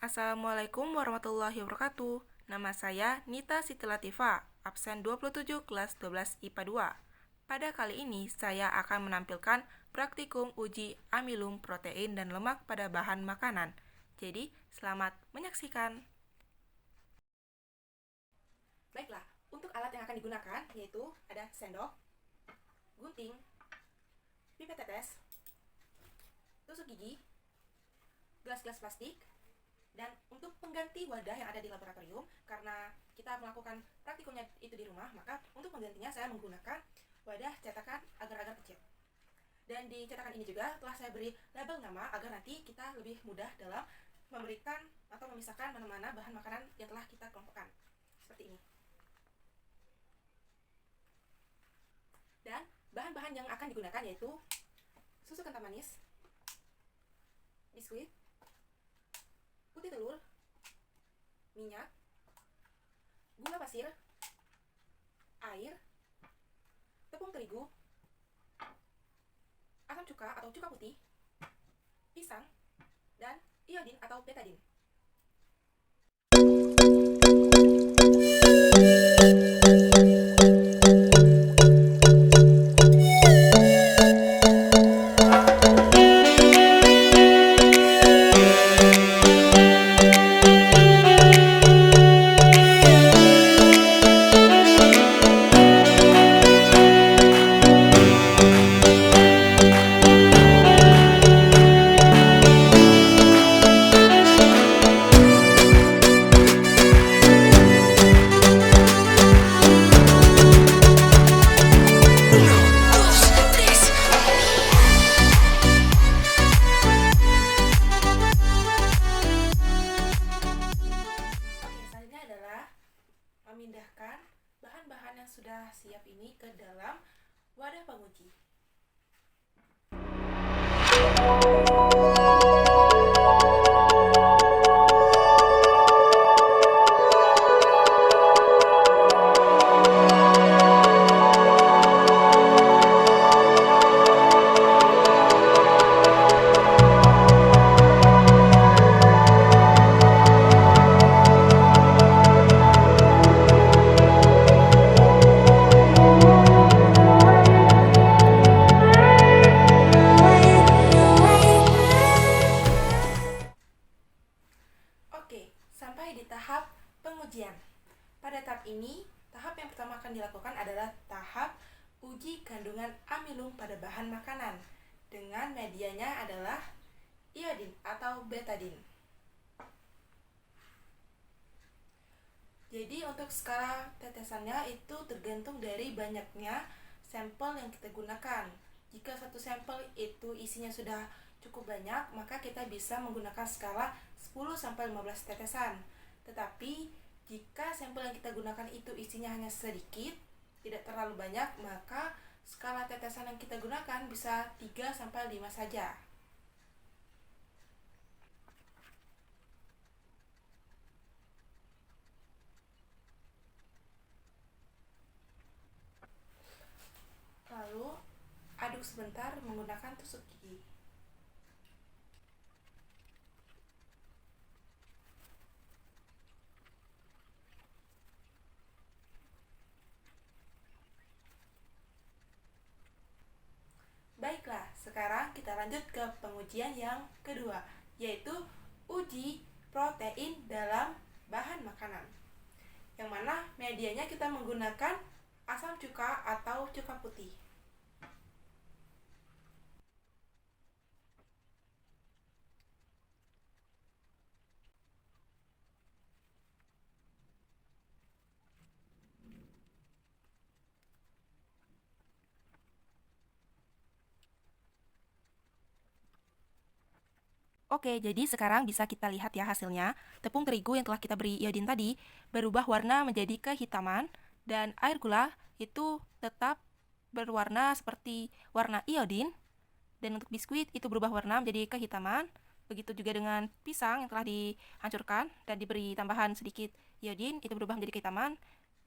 Assalamualaikum warahmatullahi wabarakatuh. Nama saya Nita Siti Latifa, absen 27 kelas 12 IPA 2. Pada kali ini saya akan menampilkan praktikum uji amilum protein dan lemak pada bahan makanan. Jadi, selamat menyaksikan. Baiklah, untuk alat yang akan digunakan yaitu ada sendok, gunting, pipet tetes, tusuk gigi, gelas-gelas plastik, dan untuk pengganti wadah yang ada di laboratorium, karena kita melakukan praktikumnya itu di rumah, maka untuk penggantinya saya menggunakan wadah cetakan agar-agar kecil. Dan di cetakan ini juga telah saya beri label nama agar nanti kita lebih mudah dalam memberikan atau memisahkan mana-mana bahan makanan yang telah kita kelompokkan. Seperti ini. Dan bahan-bahan yang akan digunakan yaitu susu kental manis, biskuit, putih telur, minyak, gula pasir, air, tepung terigu, asam cuka atau cuka putih, pisang, dan iodin atau betadin. Selanjutnya adalah memindahkan bahan-bahan yang sudah siap ini ke dalam wadah penguji. Oke, sampai di tahap pengujian. Pada tahap ini, tahap yang pertama akan dilakukan adalah tahap uji kandungan amilum pada bahan makanan dengan medianya adalah iodin atau betadin. Jadi untuk skala tetesannya itu tergantung dari banyaknya sampel yang kita gunakan. Jika satu sampel itu isinya sudah cukup banyak, maka kita bisa menggunakan skala 10-15 tetesan. Tetapi jika sampel yang kita gunakan itu isinya hanya sedikit, tidak terlalu banyak, maka skala tetesan yang kita gunakan bisa 3-5 saja. Lalu aduk sebentar menggunakan tusuk gigi. Baiklah, sekarang kita lanjut ke pengujian yang kedua, yaitu uji protein dalam bahan makanan. Yang mana medianya kita menggunakan asam cuka atau cuka putih. Oke, jadi sekarang bisa kita lihat ya hasilnya. Tepung terigu yang telah kita beri iodin tadi berubah warna menjadi kehitaman, dan air gula itu tetap berwarna seperti warna iodin, dan untuk biskuit itu berubah warna menjadi kehitaman. Begitu juga dengan pisang yang telah dihancurkan dan diberi tambahan sedikit iodin, itu berubah menjadi kehitaman.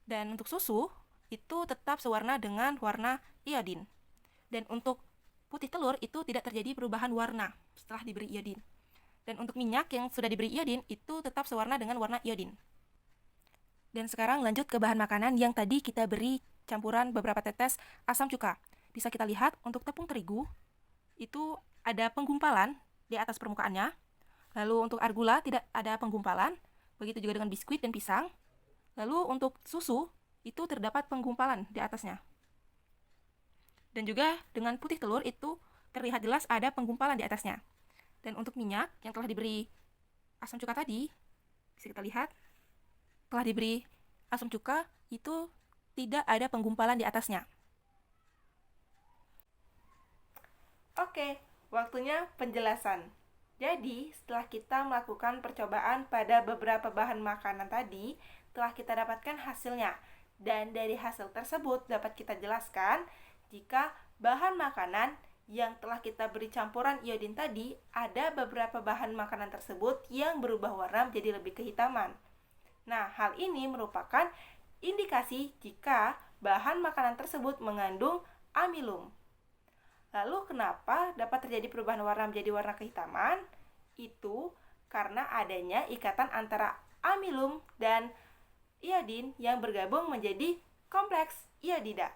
Dan untuk susu itu tetap sewarna dengan warna iodin. Dan untuk putih telur itu tidak terjadi perubahan warna setelah diberi iodin. Dan untuk minyak yang sudah diberi iodin itu tetap sewarna dengan warna iodin. Dan sekarang lanjut ke bahan makanan yang tadi kita beri campuran beberapa tetes asam cuka. Bisa kita lihat untuk tepung terigu itu ada penggumpalan di atas permukaannya. Lalu untuk argula tidak ada penggumpalan. Begitu juga dengan biskuit dan pisang. Lalu untuk susu itu terdapat penggumpalan di atasnya. Dan juga dengan putih telur itu terlihat jelas ada penggumpalan di atasnya. Dan untuk minyak yang telah diberi asam cuka tadi, bisa kita lihat, telah diberi asam cuka itu tidak ada penggumpalan di atasnya. Oke, waktunya penjelasan. Jadi, setelah kita melakukan percobaan pada beberapa bahan makanan tadi, telah kita dapatkan hasilnya. Dan dari hasil tersebut dapat kita jelaskan jika bahan makanan yang telah kita beri campuran iodin tadi, ada beberapa bahan makanan tersebut yang berubah warna menjadi lebih kehitaman. Nah, hal ini merupakan indikasi jika bahan makanan tersebut mengandung amilum. Lalu kenapa dapat terjadi perubahan warna menjadi warna kehitaman? Itu karena adanya ikatan antara amilum dan iodin yang bergabung menjadi kompleks iodida.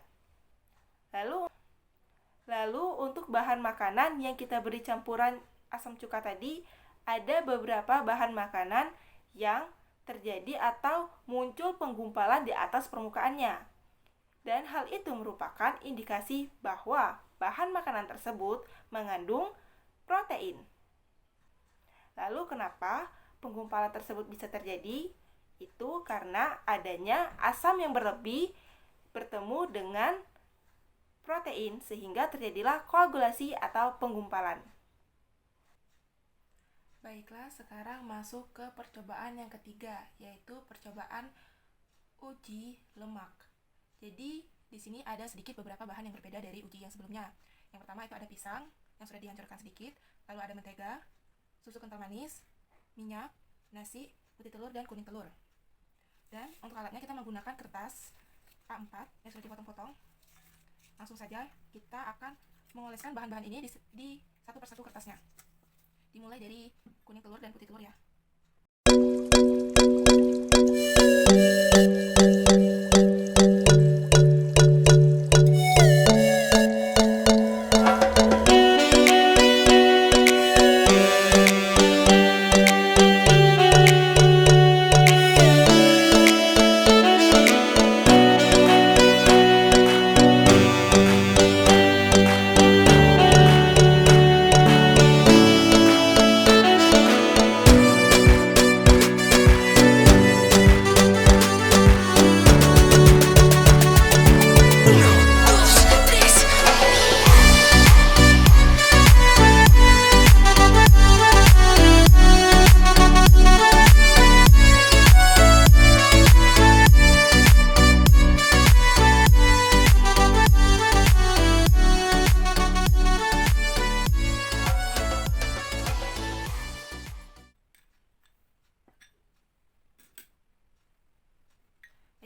Lalu untuk bahan makanan yang kita beri campuran asam cuka tadi, ada beberapa bahan makanan yang terjadi atau muncul penggumpalan di atas permukaannya. Dan hal itu merupakan indikasi bahwa bahan makanan tersebut mengandung protein. Lalu kenapa penggumpalan tersebut bisa terjadi? Itu karena adanya asam yang berlebih bertemu dengan protein sehingga terjadilah koagulasi atau penggumpalan. Baiklah, sekarang masuk ke percobaan yang ketiga, yaitu percobaan uji lemak. Jadi, di sini ada sedikit beberapa bahan yang berbeda dari uji yang sebelumnya. Yang pertama itu ada pisang yang sudah dihancurkan sedikit, lalu ada mentega, susu kental manis, minyak, nasi, putih telur, dan kuning telur. Dan untuk alatnya kita menggunakan kertas A4 yang sudah dipotong-potong. Langsung saja kita akan mengoleskan bahan-bahan ini di satu persatu kertasnya. Dimulai dari kuning telur dan putih telur ya.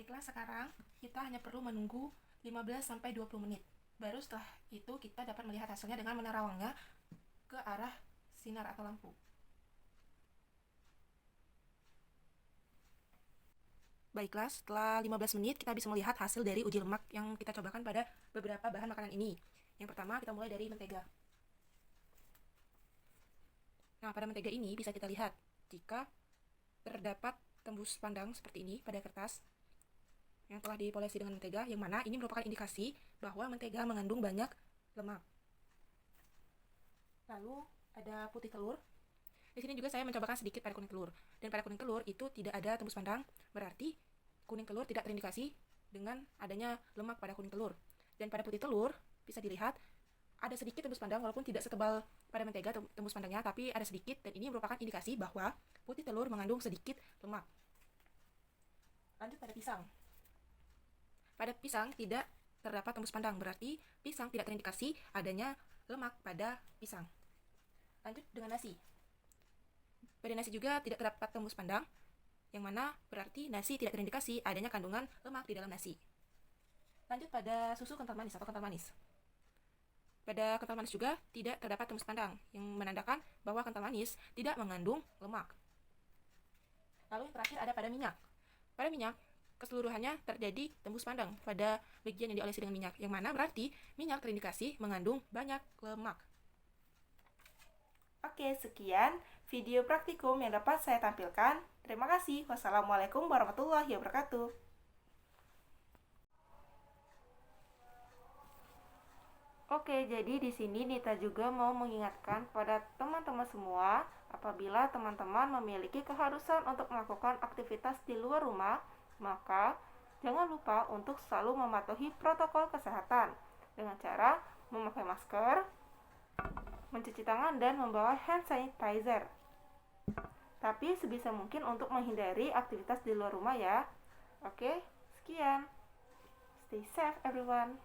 Baiklah, sekarang kita hanya perlu menunggu 15-20 menit. Baru setelah itu kita dapat melihat hasilnya dengan menerawangnya ke arah sinar atau lampu. Baiklah, setelah 15 menit kita bisa melihat hasil dari uji lemak yang kita cobakan pada beberapa bahan makanan ini. Yang pertama kita mulai dari mentega. Nah, pada mentega ini bisa kita lihat jika terdapat tembus pandang seperti ini pada kertas yang telah dipolesi dengan mentega, yang mana ini merupakan indikasi bahwa mentega mengandung banyak lemak. Lalu ada putih telur. Di sini juga saya mencobakan sedikit pada kuning telur. Dan pada kuning telur itu tidak ada tembus pandang, berarti kuning telur tidak terindikasi dengan adanya lemak pada kuning telur. Dan pada putih telur bisa dilihat ada sedikit tembus pandang, walaupun tidak setebal pada mentega tembus pandangnya, tapi ada sedikit, dan ini merupakan indikasi bahwa putih telur mengandung sedikit lemak. Lanjut pada pisang. Pada pisang tidak terdapat tembus pandang, berarti pisang tidak terindikasi adanya lemak pada pisang. Lanjut dengan nasi. Pada nasi juga tidak terdapat tembus pandang, yang mana berarti nasi tidak terindikasi adanya kandungan lemak di dalam nasi. Lanjut pada susu kental manis atau kental manis. Pada kental manis juga tidak terdapat tembus pandang, yang menandakan bahwa kental manis tidak mengandung lemak. Lalu yang terakhir ada pada minyak. Pada minyak, keseluruhannya terjadi tembus pandang pada bagian yang diolesi dengan minyak, yang mana berarti minyak terindikasi mengandung banyak lemak. Oke, sekian video praktikum yang dapat saya tampilkan. Terima kasih. Wassalamualaikum warahmatullahi wabarakatuh. Oke, jadi di sini Nita juga mau mengingatkan kepada teman-teman semua, apabila teman-teman memiliki keharusan untuk melakukan aktivitas di luar rumah, maka jangan lupa untuk selalu mematuhi protokol kesehatan dengan cara memakai masker, mencuci tangan, dan membawa hand sanitizer. Tapi sebisa mungkin untuk menghindari aktivitas di luar rumah ya. Oke, sekian. Stay safe everyone.